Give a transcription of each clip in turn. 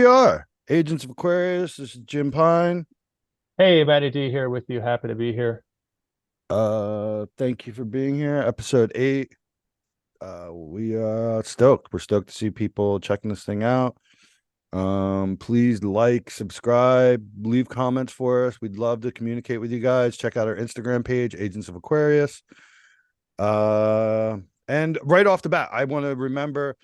we are, Agents of Aquarius. This is Jim Pine. Hey, Matty D here with you. Happy to be here. Thank you for being here. Episode 8. We are stoked. We're stoked to see people checking this thing out. Please like, subscribe, leave comments for us. We'd love to communicate with you guys. Check out our Instagram page, Agents of Aquarius. And right off the bat, I want to remember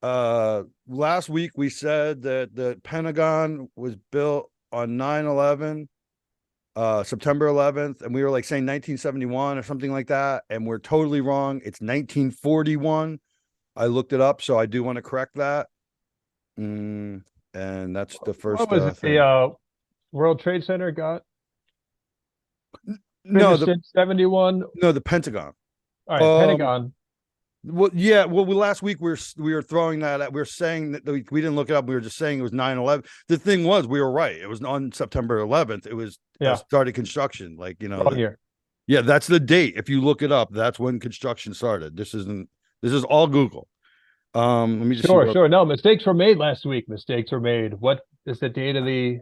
last week we said that the Pentagon was built on 9/11, September 11th, and we were like saying 1971 or something like that, and we're totally wrong. It's 1941. I looked it up, so I do want to correct that. And that's the first What was it? thing. The World Trade Center got No, finished in 71. the Pentagon. All right, Pentagon. Well, yeah. Well, last week we were throwing that at. We were saying that we didn't look it up. We were just saying it was 9/11. The thing was, we were right. It was on September 11th. It was started construction. Like Wrong year. Yeah, that's the date. If you look it up, that's when construction started. This is all Google. Let me just Sure. No, mistakes were made last week. Mistakes were made. What is the date of the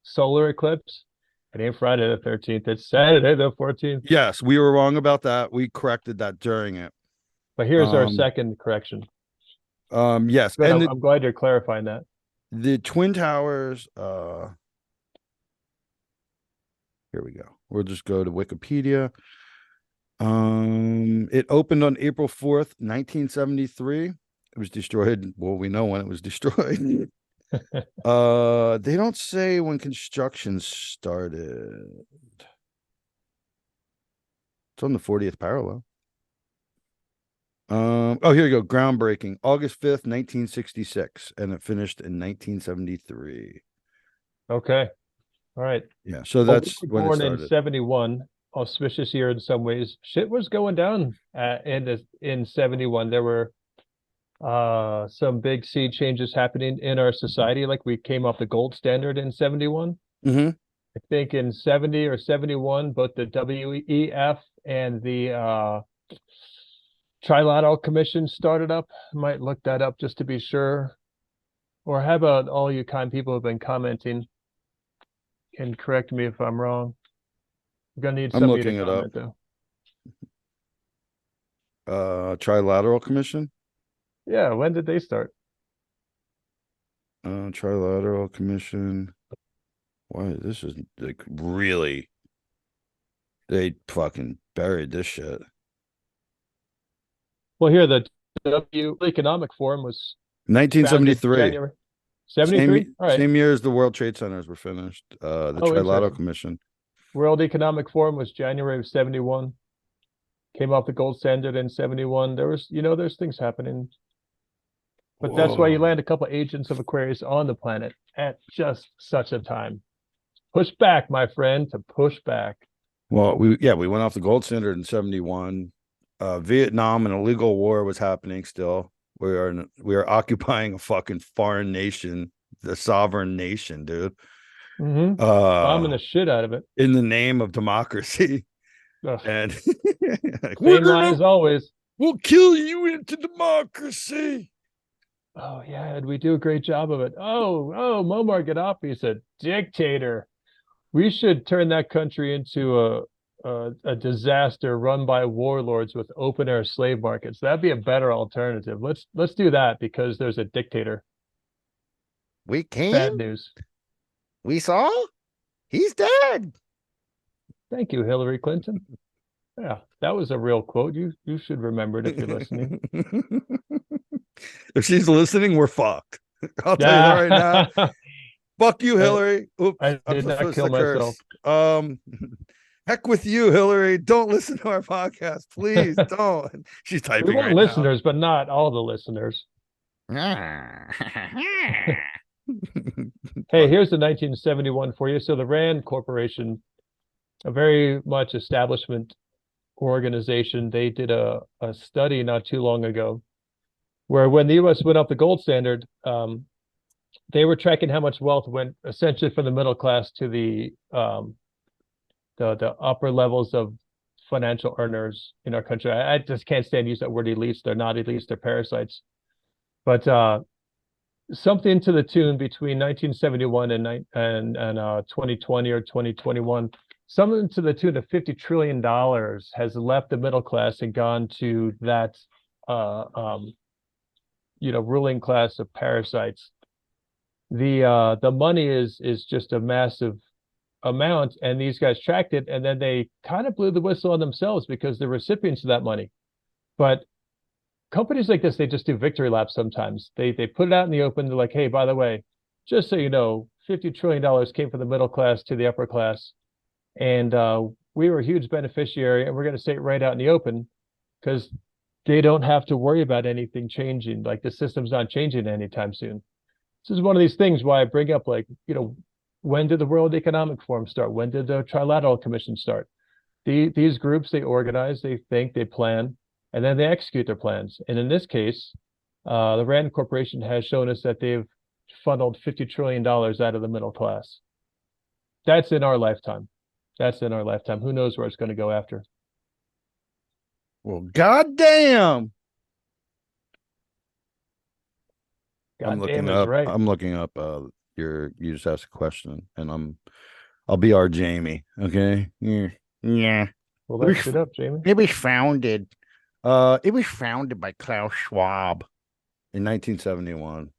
solar eclipse? It ain't Friday the 13th. It's Saturday the 14th. Yes, we were wrong about that. We corrected that during it. But here's our second correction. Yes, Good, I'm glad you're clarifying that. The Twin Towers. Here we go. We'll just go to Wikipedia. It opened on April 4th, 1973. It was destroyed. Well, we know when it was destroyed. They don't say when construction started. It's on the 40th parallel. Oh, here you go. Groundbreaking, August 5th, 1966, and it finished in 1973. Okay. All right. Yeah, so that's we when born it started. in 71. Auspicious year in some ways. Shit was going down in 71. There were some big sea changes happening in our society. Like we came off the gold standard in 71. Mm-hmm. I think in 70 or 71, both the WEF and the Trilateral Commission started up. I might look that up just to be sure. Or how about all you kind people who have been commenting and correct me if I'm wrong. I'm gonna need somebody to comment though. Trilateral Commission. Yeah, when did they start? Trilateral Commission. Why this is like really? They fucking buried this shit. Well, here the W Economic Forum was 1973. 73. All right. Same year as the World Trade Centers were finished. The Trilateral Commission. World Economic Forum was January of 71. Came off the gold standard in 71. There was, there's things happening. But that's why you land a couple of Agents of Aquarius on the planet at just such a time. Push back, my friend, to push back. Well, we went off the gold standard in 71. Vietnam, an illegal war was happening still. We are occupying a fucking foreign nation, the sovereign nation, dude. Mm-hmm. Bombing the shit out of it in the name of democracy. Ugh. And same line as always. We'll kill you into democracy. Oh yeah, and we do a great job of it. Oh, Muammar Gaddafi's a dictator. We should turn that country into a disaster run by warlords with open air slave markets. That'd be a better alternative. Let's do that because there's a dictator. We came. Bad news. We saw. He's dead. Thank you, Hillary Clinton. Yeah, that was a real quote. You should remember it if you're listening. If she's listening, we're fucked. I'll tell you that right now. Fuck you, Hillary. Oops, I did not kill myself. Heck with you, Hillary. Don't listen to our podcast. Please don't. She's typing. We want listeners, but not all the listeners. Hey, here's the 1971 for you. So the Rand Corporation, a very much establishment organization, they did a study not too long ago where when the U.S. went up the gold standard, they were tracking how much wealth went essentially from the middle class to the upper levels of financial earners in our country. I just can't stand use that word elites. They're not elites, they're parasites. But something to the tune between 1971 and 2020 or 2021, something to the tune of $50 trillion has left the middle class and gone to that uh, um, ruling class of parasites. The money is just a massive amount, and these guys tracked it, and then they kind of blew the whistle on themselves because they're recipients of that money. But companies like this, they just do victory laps sometimes. They put it out in the open. They're like, hey, by the way, just so you know, $50 trillion came from the middle class to the upper class, and we were a huge beneficiary, and we're going to say it right out in the open because they don't have to worry about anything changing. Like the system's not changing anytime soon. This is one of these things why I bring up, like, when did the World Economic Forum start? When did the Trilateral Commission start? These groups, they organize, they think, they plan, and then they execute their plans. And in this case, the Rand Corporation has shown us that they've funneled $50 trillion out of the middle class. That's in our lifetime. That's in our lifetime. Who knows where it's going to go after? Well, goddamn. I'm Goddamn looking is up. right. I'm looking up. You just asked a question, and I'll be our Jamie. Okay. Yeah. Yeah. Well, that's it up, Jamie. It was founded. It was founded by Klaus Schwab in 1971.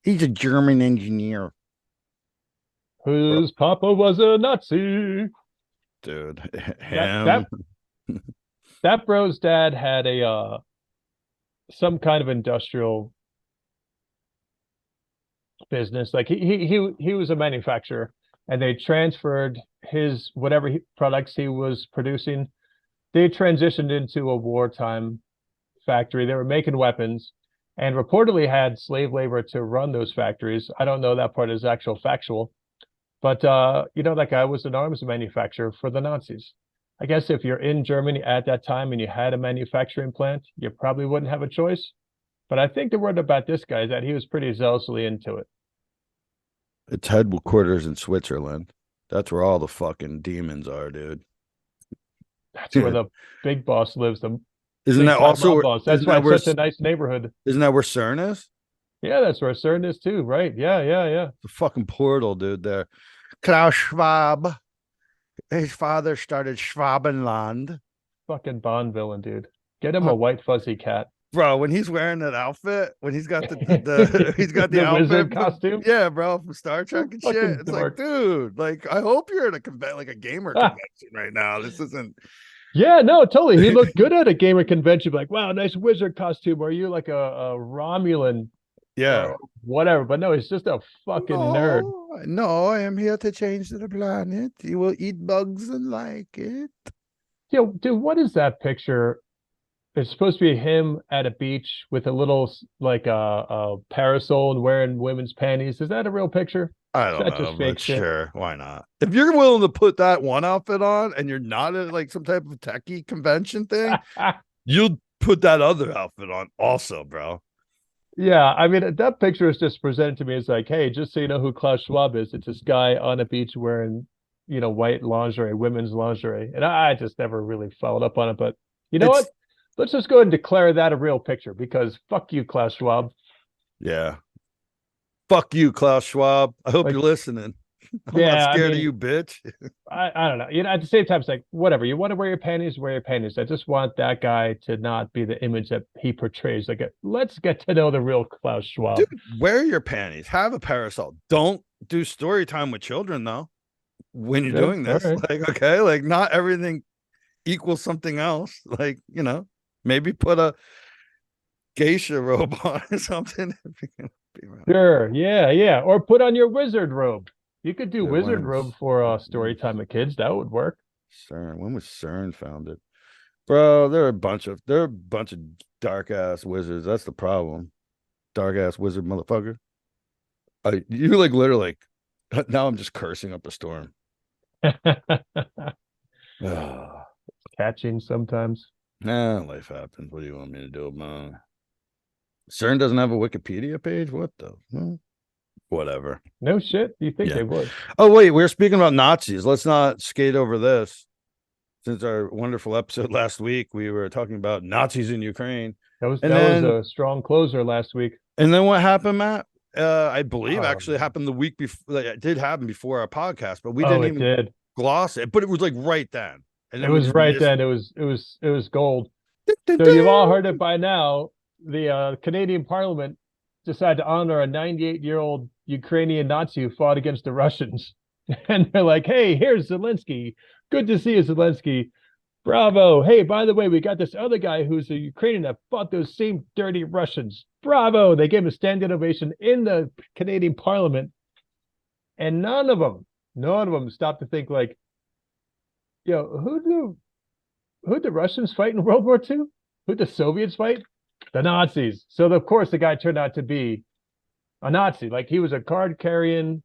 He's a German engineer. Whose papa was a Nazi. Dude, That, that bro's dad had a some kind of industrial business. Like he was a manufacturer, and they transferred his whatever products he was producing. They transitioned into a wartime factory. They were making weapons, and reportedly had slave labor to run those factories. I don't know that part is actual factual, but that guy was an arms manufacturer for the Nazis. I guess if you're in Germany at that time and you had a manufacturing plant, you probably wouldn't have a choice. But I think the word about this guy is that he was pretty zealously into it. Its headquarters in Switzerland. That's where all the fucking demons are, dude. That's where the big boss lives. The Isn't that also where, boss. That's why it's such a nice neighborhood. Isn't that where CERN is? Yeah, that's where CERN is too, right? Yeah. The fucking portal, dude. There, Klaus Schwab. His father started Schwabenland. Fucking Bond villain, dude. Get him a white fuzzy cat. Bro, when he's wearing that outfit, when he's got the he's got the outfit wizard costume. Yeah, bro, from Star Trek and shit. It's dork. Like, dude, like I hope you're at a gamer convention right now. This isn't. Yeah, no, totally. He looked good at a gamer convention. Like, wow, nice wizard costume. Are you like a Romulan? Yeah, whatever. But no, he's just a fucking nerd. No, I am here to change the planet. You will eat bugs and like it. Yo, dude, what is that picture? It's supposed to be him at a beach with a little like a parasol and wearing women's panties. Is that a real picture? I don't know, but sure, why not? If you're willing to put that one outfit on and you're not at like some type of techie convention thing, you'll put that other outfit on also, bro. Yeah, I mean, that picture is just presented to me as like, hey, just so you know who Klaus Schwab is, it's this guy on a beach wearing, white lingerie, women's lingerie. And I just never really followed up on it. But you know what? Let's just go ahead and declare that a real picture because fuck you, Klaus Schwab. Yeah. Fuck you, Klaus Schwab. I hope you're listening. I'm not scared of you, bitch. I don't know. At the same time, it's like, whatever. You want to wear your panties, wear your panties. I just want that guy to not be the image that he portrays. Like, let's get to know the real Klaus Schwab. Dude, wear your panties. Have a parasol. Don't do story time with children, though, when you're doing this. Right. Like, okay, like not everything equals something else. Like, maybe put a geisha robe on or something. Sure, yeah. Or put on your wizard robe. You could do wizard robe for story time with kids. That would work. CERN. When was CERN founded? Bro, there are a bunch of dark ass wizards. That's the problem. Dark ass wizard motherfucker. You like literally now I'm just cursing up a storm. Catching sometimes. Nah, life happens. What do you want me to do, man? CERN doesn't have a Wikipedia page? What the? Whatever. No shit. You think they would? Oh, wait. We're speaking about Nazis. Let's not skate over this. Since our wonderful episode last week, we were talking about Nazis in Ukraine. That was a strong closer last week. And then what happened, Matt? I believe actually happened the week before. Like, it did happen before our podcast, but we Oh, didn't it even did. gloss it. But it was like right then, and It then we was just right missed then. it. It was gold. Dun, dun, So you've all dun. heard it by now. The Canadian Parliament decided to honor a 98-year-old Ukrainian Nazi who fought against the Russians. And they're like, hey, here's Zelensky. Good to see you, Zelensky. Bravo. Hey, by the way, we got this other guy who's a Ukrainian that fought those same dirty Russians. Bravo. They gave him a standing ovation in the Canadian Parliament. And none of them stopped to think like, who'd the Russians fight in World War II? Who'd the Soviets fight? The Nazis. So of course the guy turned out to be a Nazi. Like he was a card carrying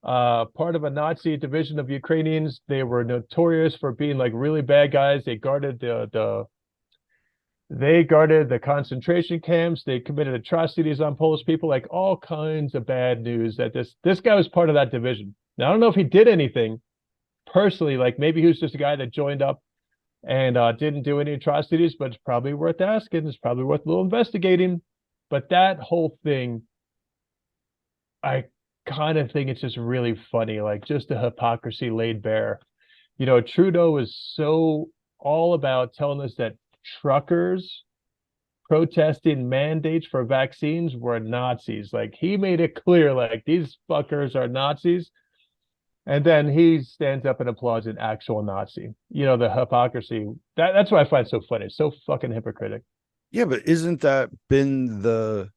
part of a Nazi division of Ukrainians. They were notorious for being like really bad guys. They guarded the concentration camps. They committed atrocities on Polish people, like all kinds of bad news. That this guy was part of that division. Now I don't know if he did anything personally, like maybe he was just a guy that joined up and didn't do any atrocities, but it's probably worth asking. It's probably worth a little investigating. But that whole thing, I kind of think it's just really funny, like just the hypocrisy laid bare. Trudeau was so all about telling us that truckers protesting mandates for vaccines were Nazis. Like he made it clear, like these fuckers are Nazis. And then he stands up and applauds an actual Nazi. The hypocrisy. That's what I find so funny. It's so fucking hypocritical. Yeah, but isn't that been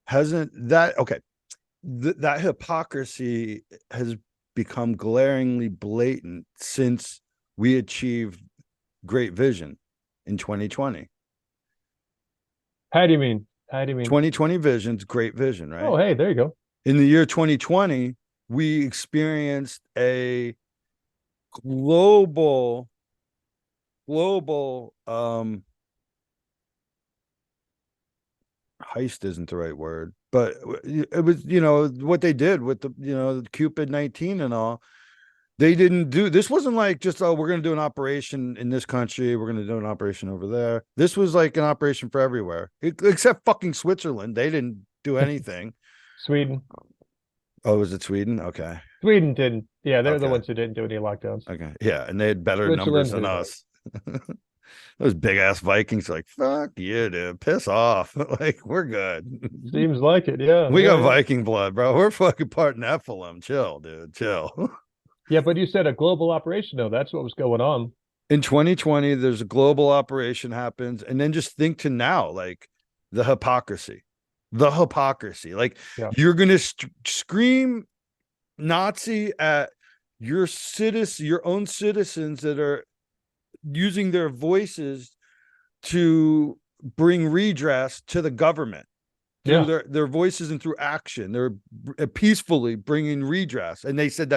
hasn't that okay? That hypocrisy has become glaringly blatant since we achieved great vision in 2020. How do you mean? 2020 vision's great vision, right? Oh, hey, there you go. In the year 2020, we experienced a global heist isn't the right word, but it was, what they did with the Cupid 19 and all. They didn't do this. Wasn't like just, oh, we're going to do an operation in this country, we're going to do an operation over there. This was like an operation for everywhere, except fucking Switzerland. They didn't do anything. Sweden. Oh, was it Sweden? Okay. Sweden didn't. Yeah, they're the Okay. ones who didn't do any lockdowns. Okay. Yeah, and they had better numbers than us. Those big ass Vikings are like, fuck you, dude. Piss off. Like, we're good. Seems like it, yeah. We yeah, got Viking blood, bro. We're fucking part Nephilim. Chill, dude. Chill. Yeah, but you said a global operation, though. That's what was going on. In 2020, there's a global operation happens, and then just think to now, like the hypocrisy. Like, Yeah. you're gonna scream Nazi at your own citizens that are using their voices to bring redress to the government through their voices and through action. They're peacefully bringing redress, and they said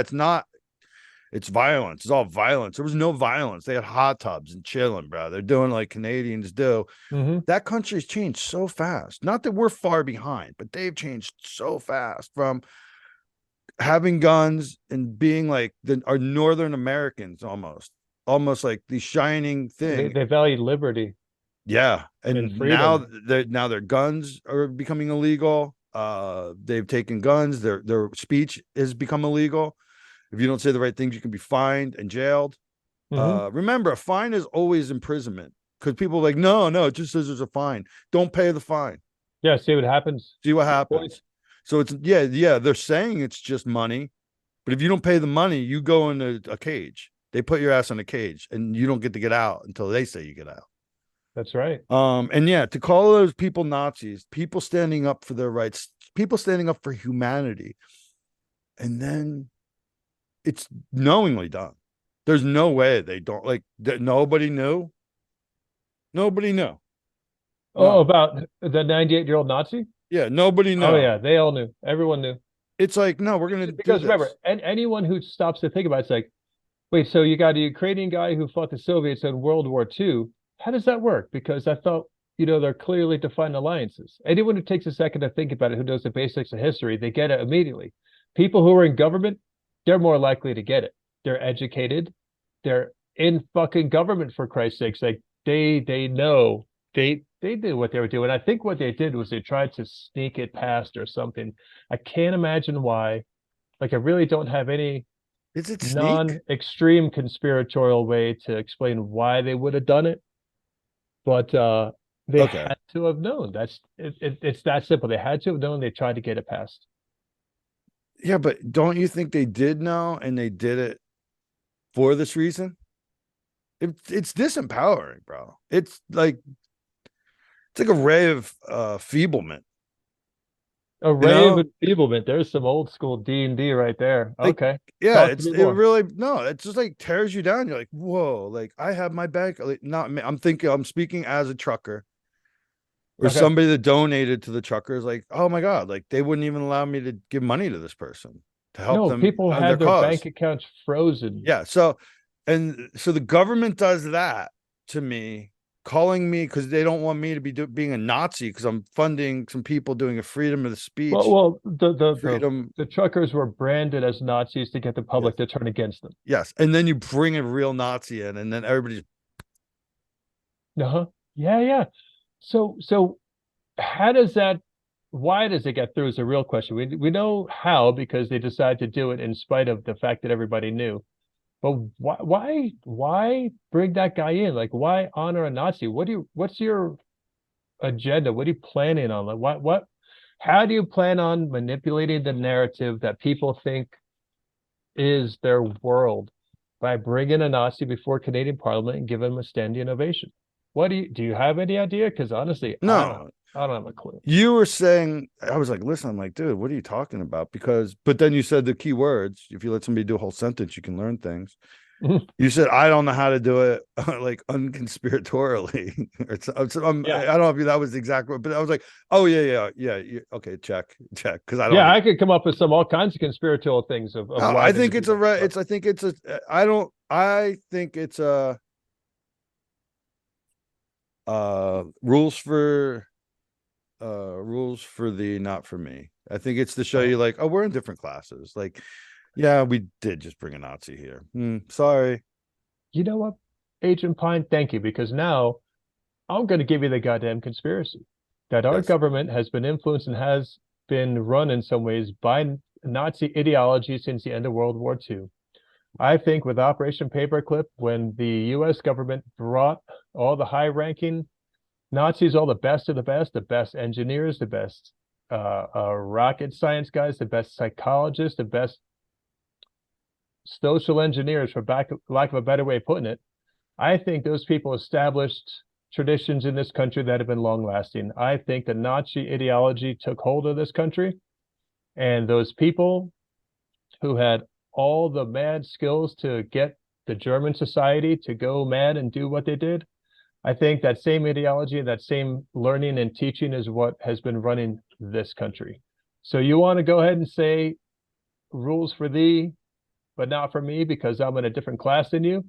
it's violence. It's all violence. There was no violence. They had hot tubs and chilling, bro. They're doing like Canadians do. Mm-hmm. That country's changed so fast. Not that we're far behind, but they've changed so fast from having guns and being like our Northern Americans almost like the shining thing. They value liberty. Yeah. And now freedom. their guns are becoming illegal. They've taken guns. Their speech has become illegal. If you don't say the right things, you can be fined and jailed. Mm-hmm. Remember, a fine is always imprisonment, because people are like, no, it just says there's a fine. Don't pay the fine. Yeah, see what happens. See what happens. So it's they're saying it's just money, but if you don't pay the money, you go in a cage. They put your ass in a cage, and you don't get to get out until they say you get out. That's right. And yeah, to call those people Nazis, people standing up for their rights, people standing up for humanity, and then it's knowingly done. There's no way they don't like that. Nobody knew. Oh, about the 98-year-old Nazi? Yeah, nobody knew. Oh yeah, they all knew. Everyone knew. It's like, no, we're gonna because do remember, and anyone who stops to think about it's like, wait, so you got a Ukrainian guy who fought the Soviets in World War II. How does that work? Because I thought, they're clearly defined alliances. Anyone who takes a second to think about it, who knows the basics of history, they get it immediately. People who are in government, they're more likely to get it. They're educated. They're in fucking government, for Christ's sakes. Like they know they did what they were doing. I think what they did was they tried to sneak it past or something. I can't imagine why. Like, I really don't have any Is it sneak? non-extreme conspiratorial way to explain why they would have done it, but they Okay. had to have known. It's that simple. They had to have known. They tried to get it passed. Yeah, but don't you think they did know and they did it for this reason? It's disempowering, bro. It's like a ray of feeblement. A You ray of know, enfeeblement. There's some old school D&D right there. like Okay, yeah, talk to me it more. really no, it just like tears you down. You're like, whoa, like I have my bank. Like, not me. I'm thinking I'm speaking as a trucker or Okay. somebody that donated to the truckers. Like, oh my god, like they wouldn't even allow me to give money to this person to help No, them people on their had their bank cause. accounts frozen. Yeah. So the government does that to me, calling me because they don't want me to be being a Nazi because I'm funding some people doing a freedom of the Well, speech, well, freedom. the truckers were branded as Nazis to get the Yes. public to turn against them. Yes. And then you bring a real Nazi in, and then everybody's Uh-huh. Yeah, yeah. So how does that why does it get through is a real question. We know how because they decided to do it in spite of the fact that everybody knew. But why bring that guy in? Like, why honor a Nazi? What's your agenda? What are you planning on? Like, how do you plan on manipulating the narrative that people think is their world by bringing a Nazi before Canadian Parliament and giving him a standing ovation? What do you have any idea? Because honestly, no. I don't have a clue. You were saying, I was like, listen, I'm like, dude, what are you talking about? Because, but then you said the key words. If you let somebody do a whole sentence, you can learn things. You said, I don't know how to do it like unconspiratorially. Yeah. I don't know if that was exactly, but I was like, oh, yeah. Okay, check. Because I don't Yeah, know. I could come up with some all kinds of conspiratorial things of No, why I they think would do it's a, that. But I think it's a, I don't, I think it's a, rules for, rules for the, not for me. I think it's to show uh, you like, oh, we're in different classes. Like, yeah, we did just bring a Nazi here. Sorry. you know what, Agent Pine, thank you, because now I'm going to give you the goddamn conspiracy that our Yes. government has been influenced and has been run in some ways by Nazi ideology since the end of World War II. I think with Operation Paperclip, when the US government brought all the high ranking Nazis, all the best of the best engineers, the best rocket science guys, the best psychologists, the best social engineers, for lack of a better way of putting it, I think those people established traditions in this country that have been long lasting. I think the Nazi ideology took hold of this country, and those people who had all the mad skills to get the German society to go mad and do what they did, I think that same ideology, that same learning and teaching is what has been running this country. So you want to go ahead and say rules for thee, but not for me because I'm in a different class than you?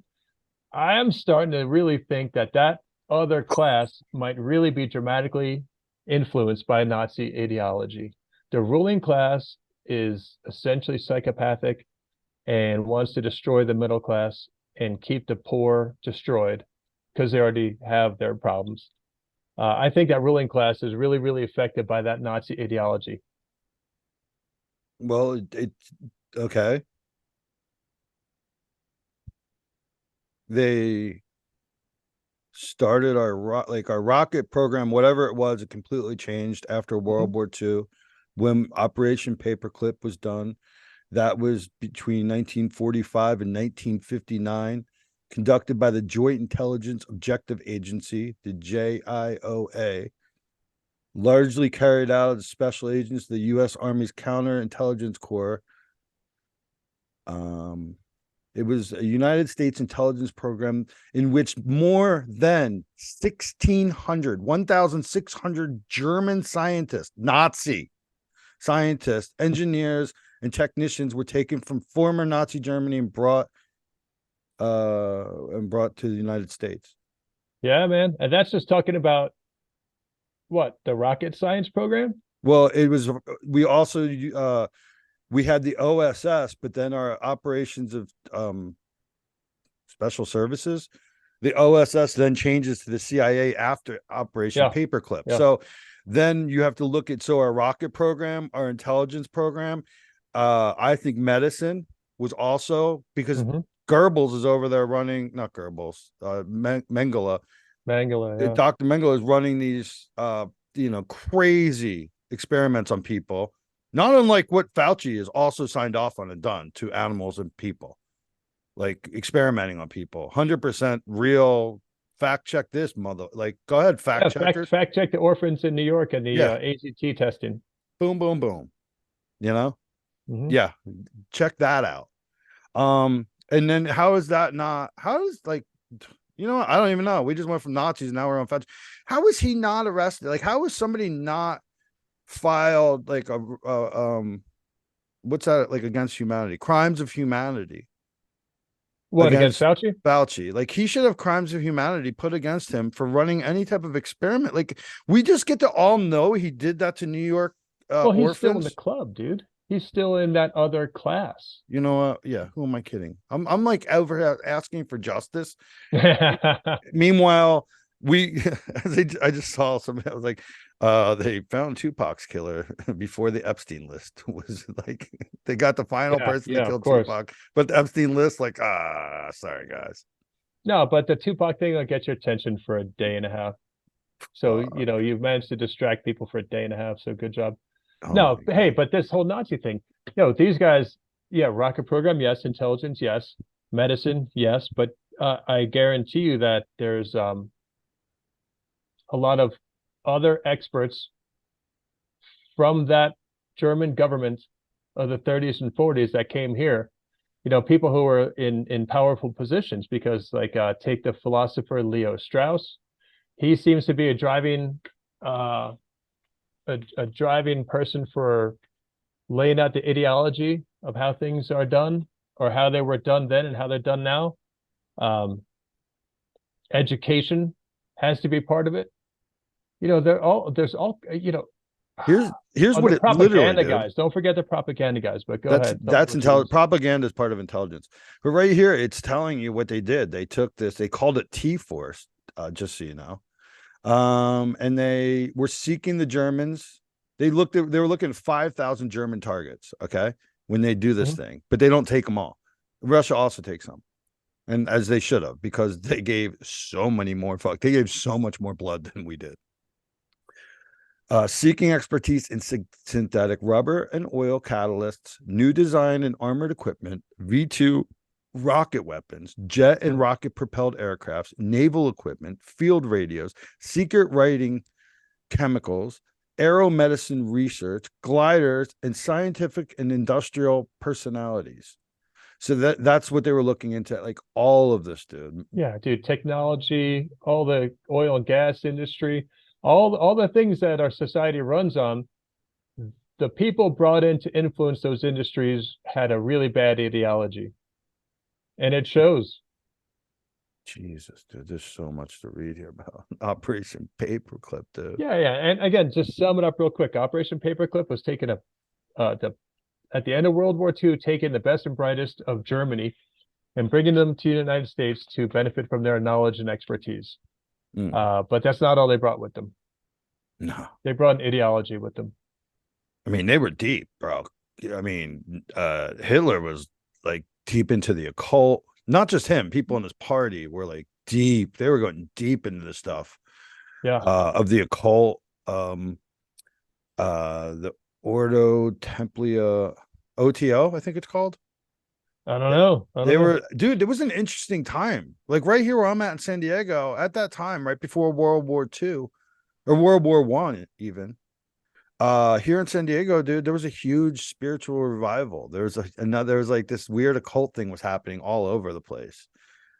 I am starting to really think that that other class might really be dramatically influenced by Nazi ideology. The ruling class is essentially psychopathic and wants to destroy the middle class and keep the poor destroyed because they already have their problems. I think that ruling class is really, really affected by that Nazi ideology. Well, okay. They started our rocket program, whatever it was, it completely changed after World War II when Operation Paperclip was done. That was between 1945 and 1959, conducted by the Joint Intelligence Objective Agency, the JIOA, largely carried out as special agents of the U.S. Army's Counterintelligence Corps. It was a United States intelligence program in which more than 1,600 German scientists, Nazi scientists, engineers, and technicians were taken from former Nazi Germany and brought to the United States. Yeah, man. And that's just talking about what, the rocket science program? Well, it was we also we had the OSS, but then our operations of special services The OSS then changes to the CIA after Operation Yeah. Paperclip. Yeah. So then you have to look at, so our rocket program, our intelligence program, I think medicine was also, because Hmm. Goebbels is over there running, not Goebbels, Mengele. Mangala. Yeah. Dr. Mengele is running these, crazy experiments on people, not unlike what Fauci has also signed off on and done to animals and people, like experimenting on people. 100% real. Fact check this, mother. Like, go ahead, fact Yeah. Fact checkers. fact check the orphans in New York and the Yeah, AZT testing. boom, boom, boom. You know, Hmm. yeah, check that out. And then how is that not? How is, like, I don't even know. We just went from Nazis, now we're on Fauci. How is he not arrested? Like, how is somebody not filed like what's that, like, against humanity, crimes of humanity What, against against Fauci? Fauci? Like, he should have crimes of humanity put against him for running any type of experiment. Like, we just get to all know he did that to New York Well, he's still in the orphans. club, dude. He's still in that other class. You know what? Yeah, who am I kidding? I'm like over here asking for justice. Meanwhile, we I just saw somebody. I was like, they found Tupac's killer before the Epstein list was, like, they got the final Yeah, person to yeah, kill of course. Tupac, but the Epstein list, like, sorry guys. No, but the Tupac thing will get your attention for a day and a half. So, Uh, you've managed to distract people for a day and a half. So good job. oh No, my hey, god. but this whole Nazi thing, these guys, yeah, rocket program, yes, intelligence, yes, medicine, yes, but I guarantee you that there's a lot of other experts from that German government of the 30s and 40s that came here. People who were in powerful positions because, like, take the philosopher Leo Strauss. He seems to be uh, a driving person for laying out the ideology of how things are done or how they were done then and how they're done now. Um, Education has to be part of it. There's all, Here's oh, what the it literally, propaganda dude. guys. Don't forget the propaganda guys, but go ahead. Tell me That's what you intelligence. was. Propaganda is part of intelligence. But right here, it's telling you what they did. They took this, they called it T-Force, just so you know. And they were seeking the Germans. They were looking at 5,000 German targets, okay, when they do this Mhm. thing, but they don't take them all. Russia also takes some. And as they should have, because they gave so many more they gave so much more blood than we did. Seeking expertise in synthetic rubber and oil catalysts, new design and armored equipment, V2 rocket weapons, jet and rocket propelled aircrafts, naval equipment, field radios, secret writing chemicals, aeromedicine research, gliders, and scientific and industrial personalities. So that's what they were looking into, like, all of this, dude. Yeah, dude, technology, all the oil and gas industry, all the things that our society runs on, the people brought in to influence those industries had a really bad ideology, and it shows. Jesus, dude, there's so much to read here about Operation Paperclip, dude. Yeah, yeah. And again, just sum it up real quick. Operation Paperclip was taken the at the end of World War II, taking the best and brightest of Germany and bringing them to the United States to benefit from their knowledge and expertise. But that's not all they brought with them. No, They brought an ideology with them. I mean, they were deep, bro. I mean, Hitler was, like, deep into the occult. Not just him, people in his party were, like, deep. They were going deep into the stuff Yeah. of the occult. The Ordo Templia, OTO, I think it's called. I don't know. I don't They know. were, dude, it was an interesting time. Like, right here where I'm at in San Diego, at that time, right before World War II or World War One, even. Here in San Diego, dude, there was a huge spiritual revival. There was like this weird occult thing was happening all over the place.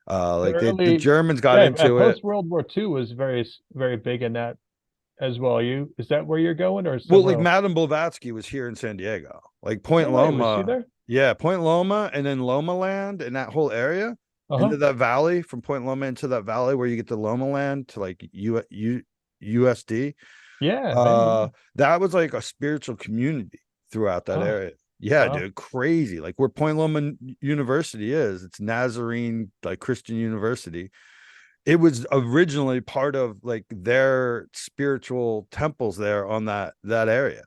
The Like, the early, Germans got yeah, into it. post World War II was very big in that as well. Is that where you're going or Well, somewhere like, else? Madame Blavatsky was here in San Diego, like No Point way. Was she Loma. there? Yeah, Point Loma, and then Loma Land and that whole area Uh-huh. into that valley, from Point Loma into that valley where you get the Loma Land to, like, USD. Yeah, man. Yeah. That was like a spiritual community throughout that Oh, area. Yeah, wow. dude, crazy. Like, where Point Loma University is, it's Nazarene, like, Christian university. It was originally part of like their spiritual temples there on that area.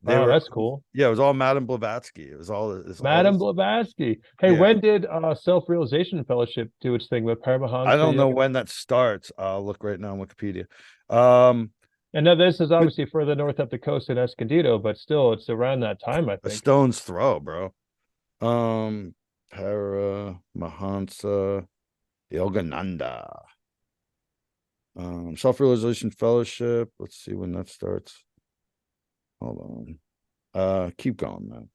They Oh, were, that's cool. yeah, it was all Madame Blavatsky. It was all Madame this. Blavatsky. Hey, Yeah, when did Self-Realization Fellowship do its thing with I Paramahansa don't know Yoga? when that starts. I'll look right now on Wikipedia. Um, And now this is but obviously further north up the coast in Escondido, but still it's around that time, I a think. stone's throw, bro. Um, Paramahansa Yogananda. Self-Realization Fellowship. Let's see when that starts. Hold on. Keep going, man.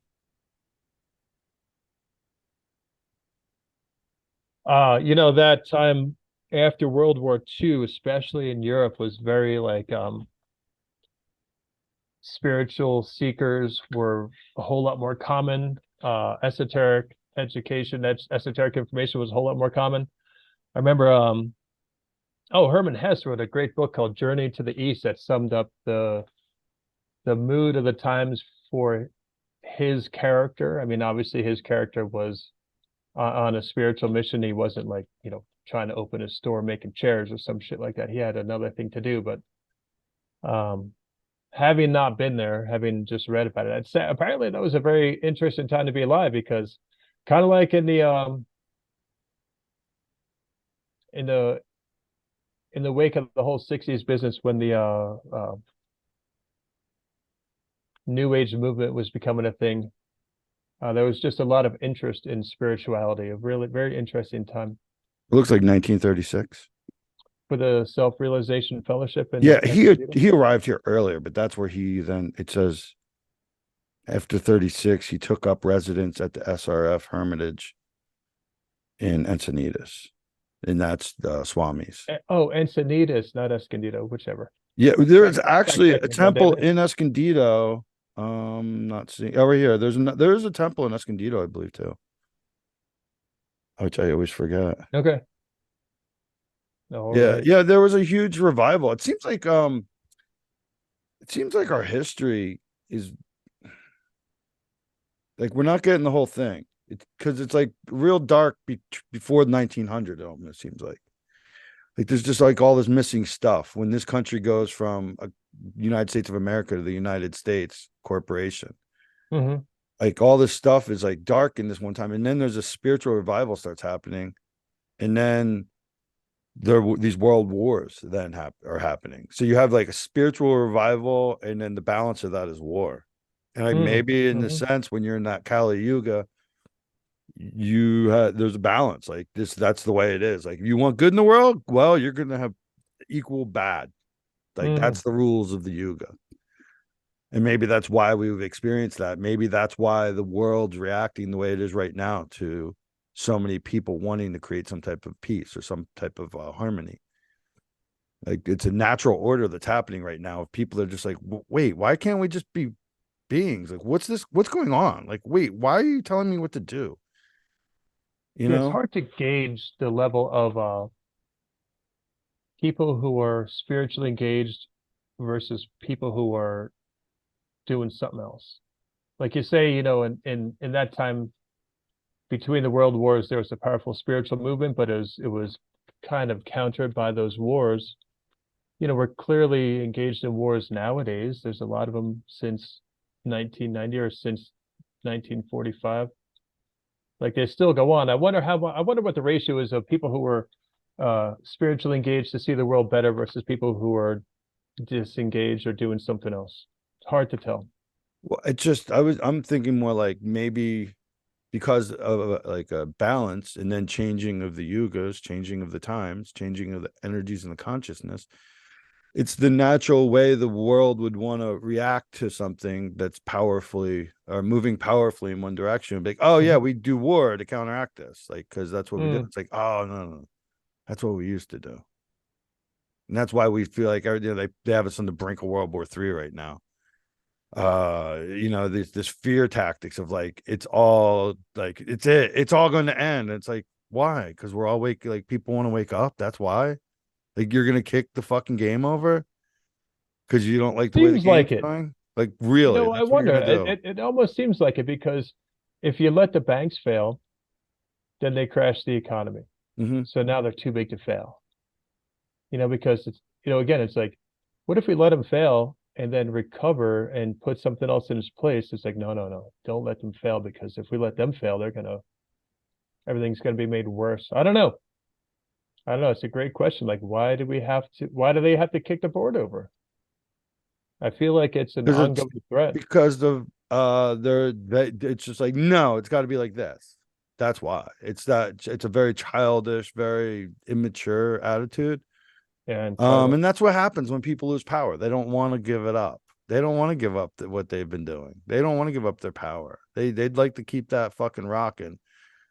That time after World War II, especially in Europe, was very like spiritual seekers were a whole lot more common. Esoteric education, esoteric information was a whole lot more common. I remember Herman Hesse wrote a great book called Journey to the East that summed up the mood of the times for his character. I mean, obviously his character was on a spiritual mission. He wasn't like, trying to open a store making chairs or some shit like that. He had another thing to do, but um having not been there, having just read about it, I'd say apparently that was a very interesting time to be alive because kind of like in the in the wake of the whole 60s business when the new age movement was becoming a thing, there was just a lot of interest in spirituality, a really very interesting time It looks like 1936. for the self-realization fellowship in Yeah, Escondido. he arrived here earlier, but that's where he then it says after 36 he took up residence at the SRF Hermitage in Encinitas, and that's the Swamis. Oh, Encinitas, not Escondido, whichever. Yeah, there's Fact actually check a me, temple goddammit. in Escondido. Not seeing over here. There's a temple in Escondido, I believe too, which I always forget. Okay. All Yeah, right. yeah, there was a huge revival. It seems like our history is like we're not getting the whole thing. It's because it's like real dark before 1900. It almost seems like there's just like all this missing stuff when this country goes from a United States of America to the United States corporation. Hmm. Like all this stuff is like dark in this one time, and then there's a spiritual revival starts happening, and then these world wars then are happening. So you have like a spiritual revival, and then the balance of that is war. And like maybe in the Mm-hmm. sense when you're in that Kali Yuga, there's a balance like this. That's the way it is. Like if you want good in the world, well, you're gonna have equal bad. Like Hmm. that's the rules of the Yuga. And maybe that's why we've experienced that. Maybe that's why the world's reacting the way it is right now to so many people wanting to create some type of peace or some type of harmony. Like it's a natural order that's happening right now. If people are just like, wait, why can't we just be beings? Like, what's this? What's going on? Like, wait, why are you telling me what to do? You Yeah, it's know? hard to gauge the level of people who are spiritually engaged versus people who are doing something else. Like you say, in that time between the world wars, there was a powerful spiritual movement, but it was kind of countered by those wars. We're clearly engaged in wars nowadays. There's a lot of them since 1990 or since 1945. Like they still go on. I wonder what the ratio is of people who are spiritually engaged to see the world better versus people who are disengaged or doing something else. It's hard to tell. Well, I'm thinking more like maybe because of like a balance and then changing of the yugas, changing of the times, changing of the energies and the consciousness. It's the natural way the world would want to react to something that's powerfully or moving powerfully in one direction. Like, oh yeah, Mhm. we do war to counteract this, like because that's what we do. Mm. It's like, oh no, no, that's what we used to do, and that's why we feel like they have us on the brink of World War III right now. This fear tactics of like it's all going to end. It's like why? Because we're all like people want to wake up. That's why. Like you're gonna kick the fucking game over because you don't like the way the Seems game's like it. going? Like, really? I That's what you're wonder. gonna It, do? it it almost seems like it because if you let the banks fail, then they crash the economy. Hmm. So now they're too big to fail. because it's, again, it's like, what if we let them fail and then recover and put something else in its place? It's like, no, no, no, don't let them fail, because if we let them fail, everything's gonna be made worse. I don't know. I don't know. It's a great question. Like, why do they have to kick the board over? I feel like it's an Because it's ongoing threat. because of it's just like, no, it's got to be like this. That's why. It's a very childish, very immature attitude. And And that's what happens when people lose power. They don't want to give it up. They don't want to give up what they've been doing. They don't want to give up their power. They'd like to keep that fucking rocking.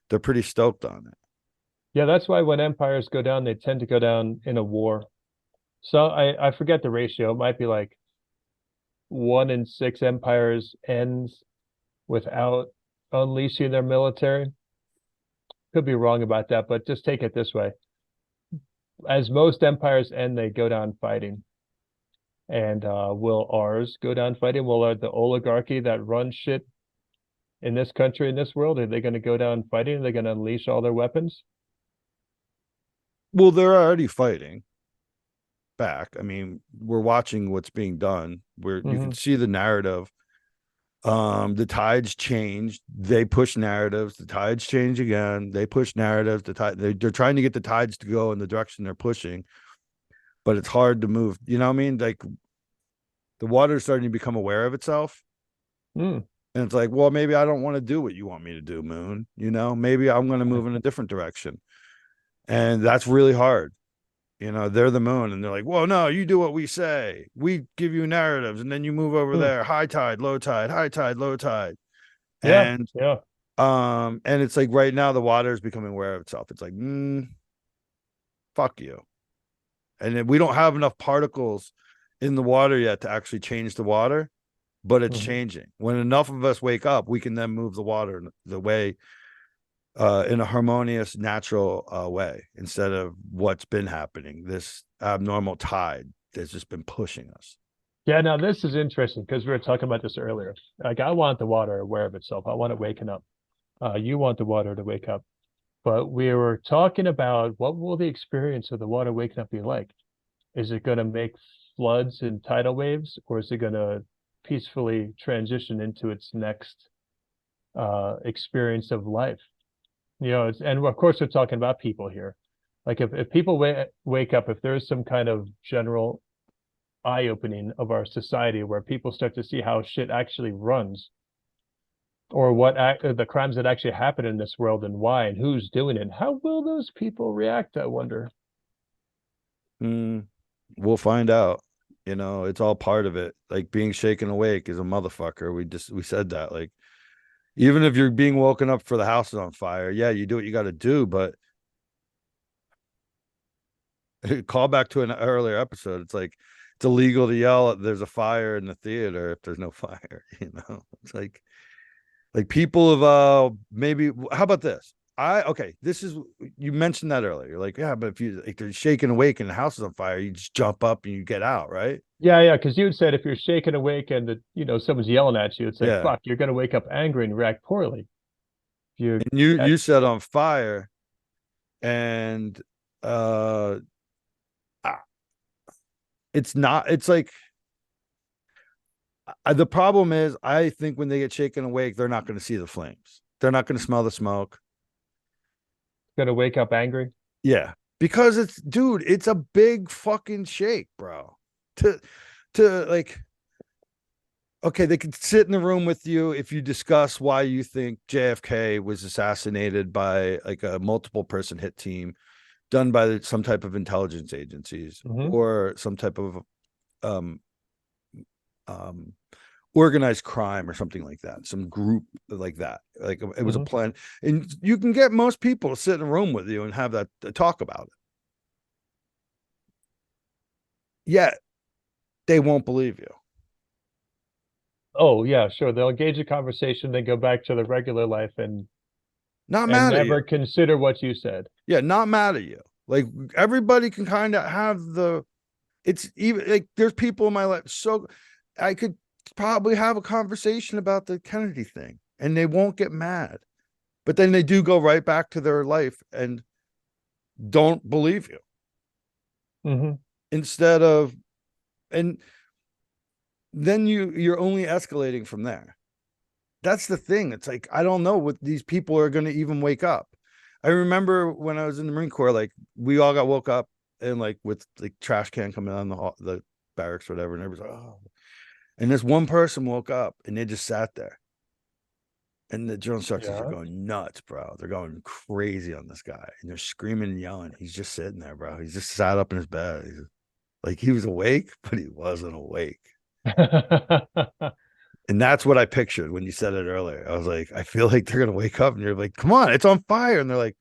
They're pretty stoked on it. yeah, that's why when empires go down, they tend to go down in a war. So I forget the ratio. It might be like 1 in 6 empires ends without unleashing their military. Could be wrong about that, but just take it this way. As most empires end, they go down fighting. And will ours go down fighting? Will the oligarchy that runs shit in this country, in this world, are they going to go down fighting? Are they going to unleash all their weapons? Well, they're already fighting back. I mean, we're watching what's being done where you can see the narrative. The tides changed, they push narratives, the tides change again, they push narratives, they're trying to get the tides to go in the direction they're pushing, but it's hard to move. You know what I mean? Like, the water is starting to become aware of itself. Mm. And it's like, well, maybe I don't want to do what you want me to do, Moon. Maybe I'm going to move in a different direction. And that's really hard. They're the moon, and they're like, well, no, you do what we say. We give you narratives, and then you move over there. High tide, low tide, high tide, low tide. Yeah, And yeah. and it's like right now the water is becoming aware of itself. It's like, fuck you. And then we don't have enough particles in the water yet to actually change the water, but it's changing. When enough of us wake up, we can then move the water the way in a harmonious, natural way, instead of what's been happening, this abnormal tide that's just been pushing us. Yeah, now this is interesting because we were talking about this earlier. Like, I want the water aware of itself. I want it waking up. You want the water to wake up. But we were talking about, what will the experience of the water waking up be like? Is it going to make floods and tidal waves, or is it going to peacefully transition into its next experience of life? And of course we're talking about people here. Like, if people wake up, if there's some kind of general eye-opening of our society where people start to see how shit actually runs, or the crimes that actually happen in this world, and why, and who's doing it, how will those people react, I wonder? We'll find out. It's all part of it. Like, being shaken awake is a motherfucker. We said that. Like, even if you're being woken up for the house is on fire, yeah, you do what you got to do. But call back to an earlier episode. It's like, it's illegal to yell at there's a fire in the theater if there's no fire. It's like people of maybe. How about this? This is, you mentioned that earlier. You're like, yeah, but if they're shaking awake and the house is on fire, you just jump up and you get out, right? Yeah, because you said if you're shaken awake and someone's yelling at you, it's like, Yeah. fuck, you're gonna wake up angry and react poorly. You said on fire, and it's not. It's like, the problem is, I think when they get shaken awake, they're not going to see the flames. They're not going to smell the smoke. Gonna wake up angry. Yeah, because it's a big fucking shake, bro. To like, okay, they could sit in the room with you if you discuss why you think JFK was assassinated by like a multiple person hit team done by some type of intelligence agencies, or some type of organized crime or something like that, some group like that. Like, it was a plan, and you can get most people to sit in a room with you and have that talk about it. Yet they won't believe you. Oh yeah, sure. They'll engage a conversation, then go back to their regular life and Not mad at never you. consider what you said. Yeah, not mad at you. Like, everybody can kind of have it's even like, there's people in my life, so I could probably have a conversation about the Kennedy thing and they won't get mad, but then they do go right back to their life and don't believe you. Hmm. instead of, and then you're only escalating from there. That's the thing. It's like, I don't know what these people are going to even wake up. I remember when I was in the Marine Corps, like we all got woke up and like with like trash can coming on the barracks or whatever, and everybody's like, oh. And this one person woke up and they just sat there. And the drill instructors are Yeah. going nuts, bro. They're going crazy on this guy. And they're screaming and yelling. He's just sitting there, bro. He's just sat up in his bed. Like he was awake, but he wasn't awake. And that's what I pictured when you said it earlier. I was like, I feel like they're gonna wake up and you're like, come on, it's on fire. And they're like,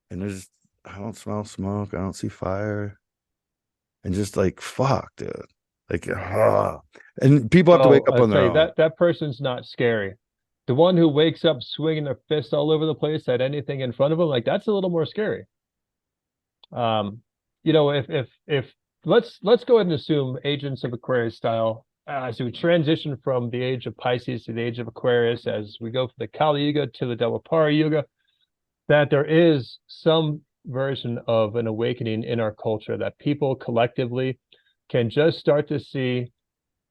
and there's, I don't smell smoke, I don't see fire. And just like, fuck, dude. Like, and people have to Well, wake up I on tell their you own. that person's not scary. The one who wakes up swinging their fist all over the place at anything in front of them, like that's a little more scary. Um, if let's go ahead and assume Agents of Aquarius style, as we transition from the age of Pisces to the age of Aquarius, as we go from the Kali Yuga to the Dwapara Yuga, that there is some version of an awakening in our culture that people collectively can just start to see,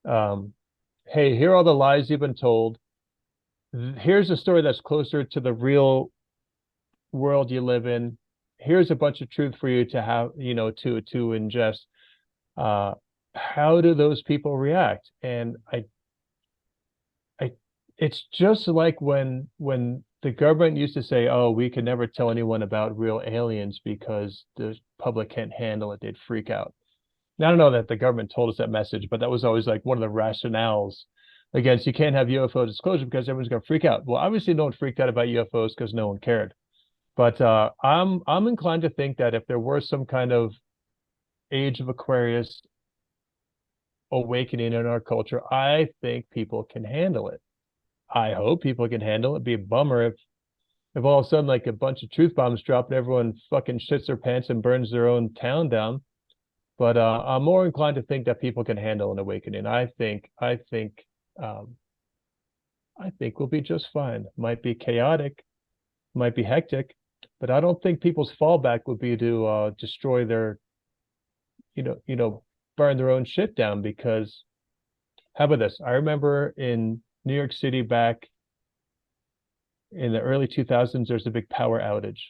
hey, here are all the lies you've been told. Here's a story that's closer to the real world you live in. Here's a bunch of truth for you to have, to ingest. Uh, how do those people react? And I, it's just like when the government used to say, "Oh, we could never tell anyone about real aliens because the public can't handle it; they'd freak out." Now, I don't know that the government told us that message, but that was always like one of the rationales against you can't have UFO disclosure because everyone's going to freak out. Well, obviously, no one freaked out about UFOs because no one cared. But I'm inclined to think that if there were some kind of age of Aquarius awakening in our culture, I think people can handle it. I hope people can handle it. It'd be a bummer if all of a sudden like a bunch of truth bombs drop and everyone fucking shits their pants and burns their own town down. But I'm more inclined to think that people can handle an awakening. Um, I think we'll be just fine. Might be chaotic, might be hectic, but I don't think people's fallback would be to destroy their, burn their own shit down. Because how about this? I remember in New York City back in the early 2000s, there's a big power outage,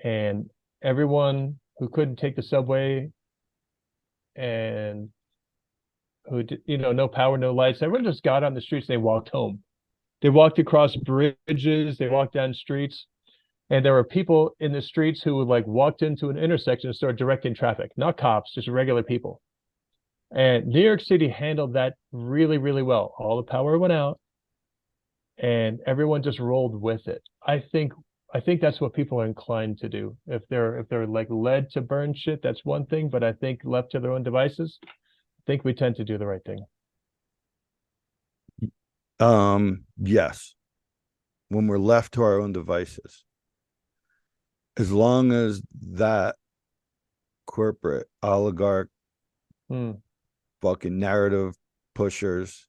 and everyone who couldn't take the subway and who no power, no lights, everyone just got on the streets and they walked home. They walked across bridges, they walked down streets, and there were people in the streets who would like walked into an intersection and started directing traffic, not cops, just regular people. And New York City handled that really, really well. All the power went out and everyone just rolled with it. I think that's what people are inclined to do. If they're like led to burn shit, that's one thing, but I think left to their own devices, I think we tend to do the right thing. Yes, when we're left to our own devices, as long as that corporate oligarch Hmm. fucking narrative pushers,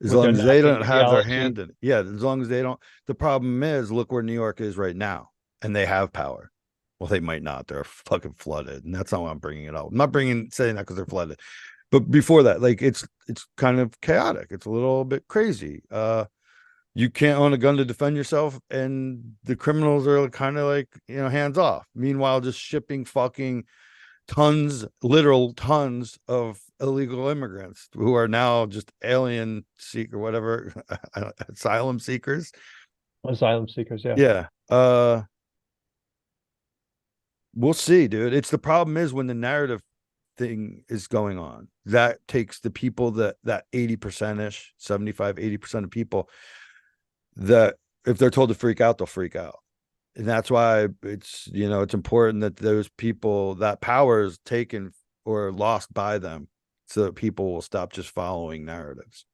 as With their long as they nagging don't have their ideology. hand in it. Yeah, as long as they don't. The problem is, look where New York is right now, and they have power. Well, they might not. They're fucking flooded, and that's not why I'm bringing it up. I'm not saying that because they're flooded, but before that, like it's kind of chaotic. It's a little bit crazy. You can't own a gun to defend yourself, and the criminals are kind of like hands off. Meanwhile, just shipping fucking tons, literal tons of illegal immigrants who are now just alien seeker, whatever, asylum seekers. Asylum seekers, yeah. Yeah. We'll see, dude. It's the problem is when the narrative thing is going on, that takes the people that 80% ish, 75, 80% of people that if they're told to freak out, they'll freak out. And that's why it's important that those people, that power is taken or lost by them so that people will stop just following narratives.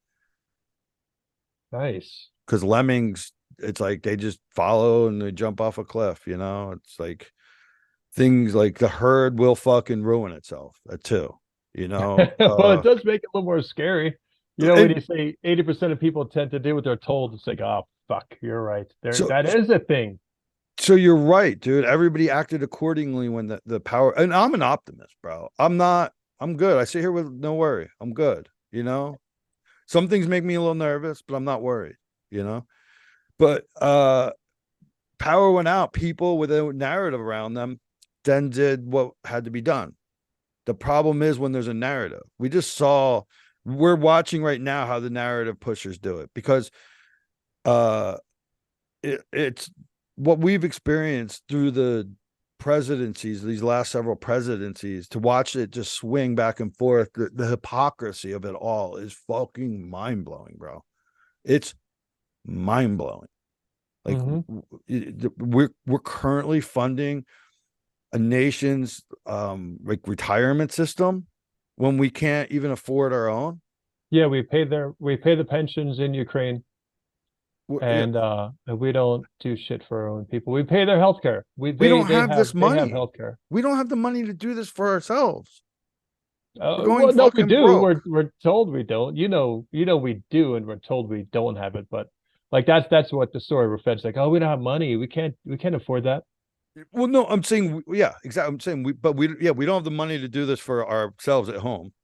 Nice. Because lemmings, it's like they just follow and they jump off a cliff. It's like things like the herd will fucking ruin itself too. Well, it does make it a little more scary. When And you say 80% of people tend to do what they're told, it's like, oh fuck, you're right. There, so that is a thing. So you're right, dude. Everybody acted accordingly when the power, and I'm an optimist, bro. I'm good. I sit here with no worry. I'm good. Some things make me a little nervous, but I'm not worried, you know. But power went out. People with a narrative around them then did what had to be done. The problem is when there's a narrative. We're watching right now how the narrative pushers do it, because it's what we've experienced through the presidencies, these last several presidencies, to watch it just swing back and forth. The hypocrisy of it all is fucking mind blowing, bro. It's mind blowing. Like we're currently funding a nation's like retirement system when we can't even afford our own. Yeah, we pay the pensions in Ukraine, Yeah, and we don't do shit for our own people. We pay their health care. we don't have this They have money. health care. We don't have the money to do this for ourselves. We're going Well, no, we fucking do. broke. We're told we don't. We do, and we're told we don't have it. But like that's what the story reflects. Like, oh, we don't have money. We can't afford that. Well, no, I'm saying, yeah, exactly. I'm saying we don't have the money to do this for ourselves at home,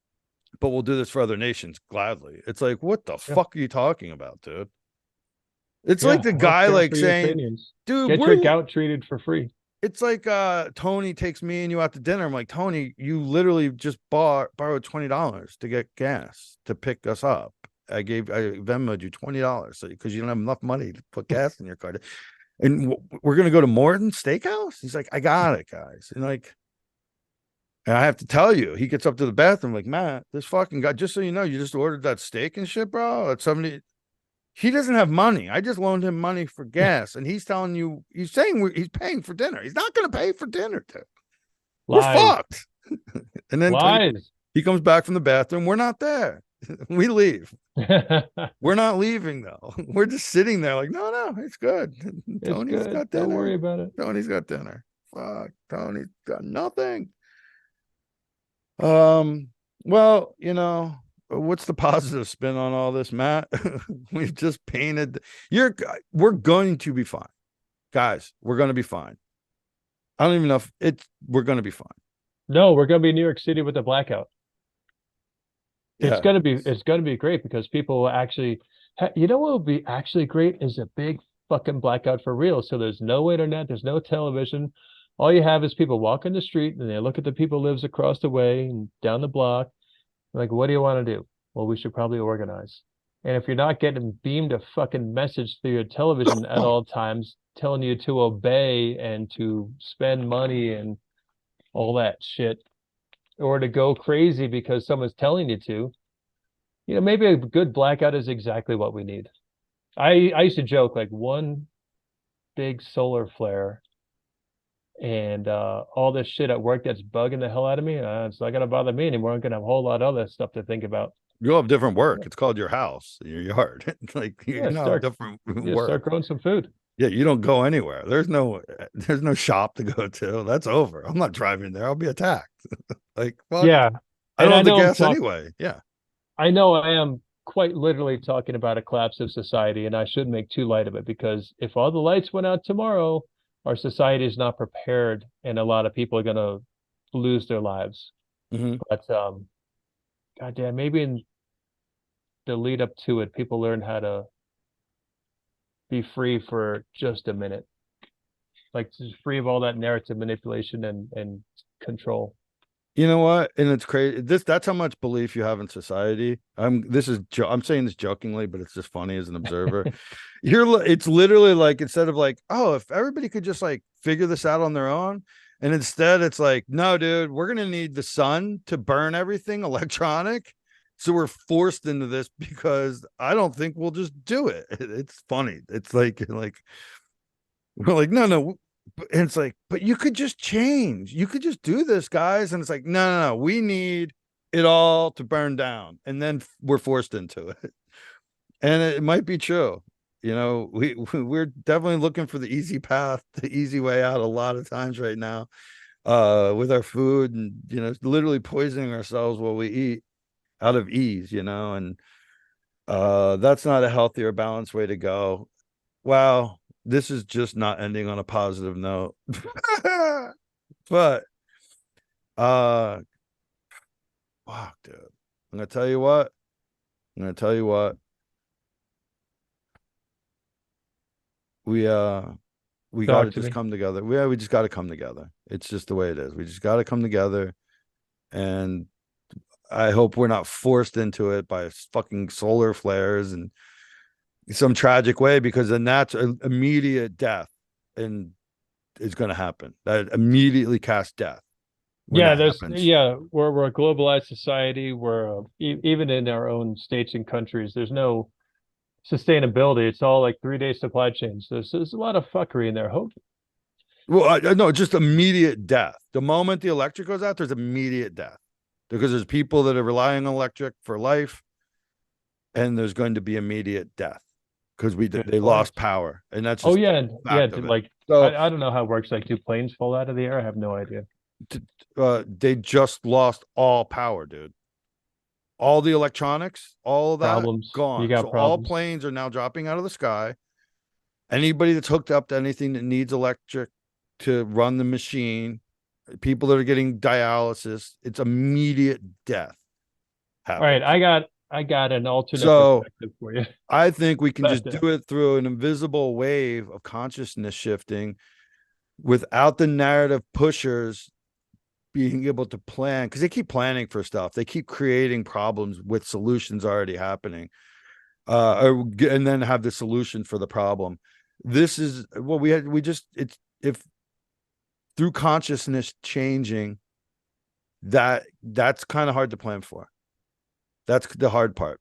but we'll do this for other nations gladly. It's like, what the Yeah, fuck are you talking about, dude? It's like yeah. the guy Healthcare like for saying, Ukrainians. dude, Get your gout treated for free. it's like Tony takes me and you out to dinner. I'm like, Tony, you literally just borrowed $20 to get gas to pick us up. I Venmoed you $20 because you don't have enough money to put gas in your car. And we're gonna go to Morton Steakhouse. He's like, I got it, guys. And I have to tell you, he gets up to the bathroom like, Matt, this fucking guy. Just so you know, you just ordered that steak and shit, bro. At 70. He doesn't have money. I just loaned him money for gas, and he's telling you, he's saying he's paying for dinner. He's not going to pay for dinner. We're Lies. fucked. And then Lies. he comes back from the bathroom. We're not there. We leave. We're not leaving though. We're just sitting there like, no, it's good. It's Tony's good. got dinner. Don't worry about it. Tony's got dinner. Fuck. Tony's got nothing. Well, what's the positive spin on all this, Matt? We've just painted. We're going to be fine, guys. We're going to be fine. I don't even know if we're going to be fine. No, we're gonna be in New York City with the blackout. Yeah. It's gonna be great because people will actually, what would be actually great is a big fucking blackout for real. So there's no internet, there's no television. All you have is people walking the street and they look at the people who lives across the way and down the block. Like, what do you want to do? Well, we should probably organize. And if you're not getting beamed a fucking message through your television at all times, telling you to obey and to spend money and all that shit, or to go crazy because someone's telling you to, maybe a good blackout is exactly what we need. I used to joke like one big solar flare and all this shit at work that's bugging the hell out of me, it's not gonna bother me anymore. I'm gonna have a whole lot of other stuff to think about. You'll have different work. It's called your house, your yard. Like different work. Start growing some food. Yeah, you don't go anywhere. There's no shop to go to. That's over. I'm not driving there. I'll be attacked. Like, fuck. Yeah. I don't have the gas anyway. Yeah. I know I am quite literally talking about a collapse of society, and I shouldn't make too light of it because if all the lights went out tomorrow, our society is not prepared, and a lot of people are gonna lose their lives. But goddamn, maybe in the lead up to it, people learn how to be free for just a minute, like just free of all that narrative manipulation and control. You know what? And it's crazy. That's how much belief you have in society. I'm saying this jokingly, but it's just funny as an observer. It's literally like, instead of like, oh, if everybody could just like figure this out on their own, and instead it's like, no, dude, we're gonna need the sun to burn everything electronic. So we're forced into this because I don't think we'll just do it. It's funny. It's like we're like, no. And it's like, but you could just change. You could just do this, guys. And it's like, no. We need it all to burn down. And then we're forced into it. And it might be true. We're definitely looking for the easy path, the easy way out a lot of times right now, with our food and, literally poisoning ourselves while we eat out of ease, and that's not a healthy or balanced way to go. Wow. this is just not ending on a positive note. But fuck, dude. I'm gonna tell you what. I'm gonna tell you what. We got Talk to to just me. come together. We just got to come together. It's just the way it is. We just got to come together, and I hope we're not forced into it by fucking solar flares and some tragic way, because then that's an immediate death, and is going to happen. That immediately casts death when Yeah, that happens. we're a globalized society. We're even in our own states and countries, there's no sustainability. It's all like 3-day supply chains. There's a lot of fuckery in there. Hope. Well, I no, just immediate death. The moment the electric goes out, there's immediate death, because there's people that are relying on electric for life, and there's going to be immediate death because Good they point. lost power, and that's Oh just yeah, the and yeah, fact of it. like So I don't know how it works. Like, do planes fall out of the air? I have no idea. they just lost all power, dude. All the electronics, all of that Problems. You gone. So got all problems. planes are now dropping out of the sky. Anybody that's hooked up to anything that needs electric to run the machine, people that are getting dialysis, it's immediate death All right, happens. I got an alternate So perspective for you. I think we can just But, do it through an invisible wave of consciousness shifting without the narrative pushers being able to plan, because they keep planning for stuff. They keep creating problems with solutions already happening, and then have the solution for the problem. This is what we had. We just, it's, if through consciousness changing, that's kind of hard to plan for. That's the hard part.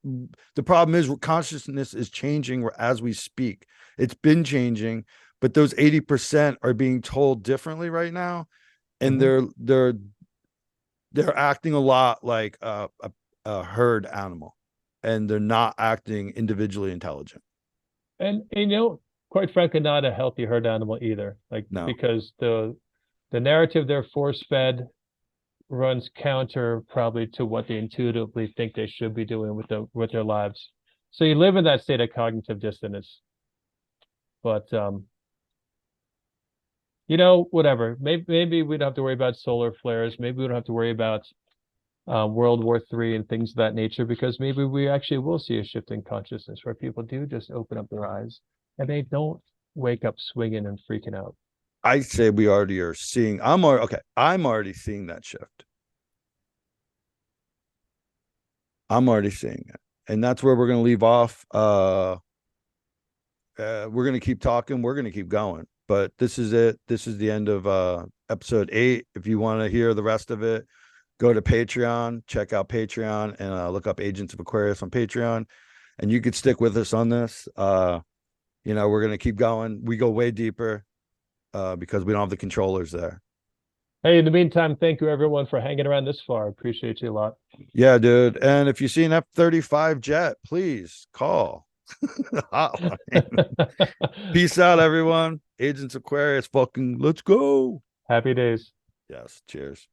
The problem is consciousness is changing as we speak. It's been changing, but those 80% are being told differently right now, and mhm. they're acting a lot like a herd animal, and they're not acting individually intelligent. And quite frankly, not a healthy herd animal either. Like, No, because the narrative they're force fed runs counter probably to what they intuitively think they should be doing with their lives. So you live in that state of cognitive dissonance. But whatever. Maybe we don't have to worry about solar flares. Maybe we don't have to worry about World War III and things of that nature, because maybe we actually will see a shift in consciousness where people do just open up their eyes and they don't wake up swinging and freaking out. I say we already are seeing. I'm already seeing that shift. I'm already seeing it, and that's where we're going to leave off. We're going to keep talking. We're going to keep going. But this is it. This is the end of episode 8. If you want to hear the rest of it, go to Patreon, check out Patreon, and look up Agents of Aquarius on Patreon. And you could stick with us on this. We're going to keep going. We go way deeper because we don't have the controllers there. Hey, in the meantime, thank you everyone for hanging around this far. Appreciate you a lot. Yeah, dude. And if you see an F-35 jet, please call. Peace out, everyone. Agents Aquarius, fucking let's go. Happy days. Yes, cheers.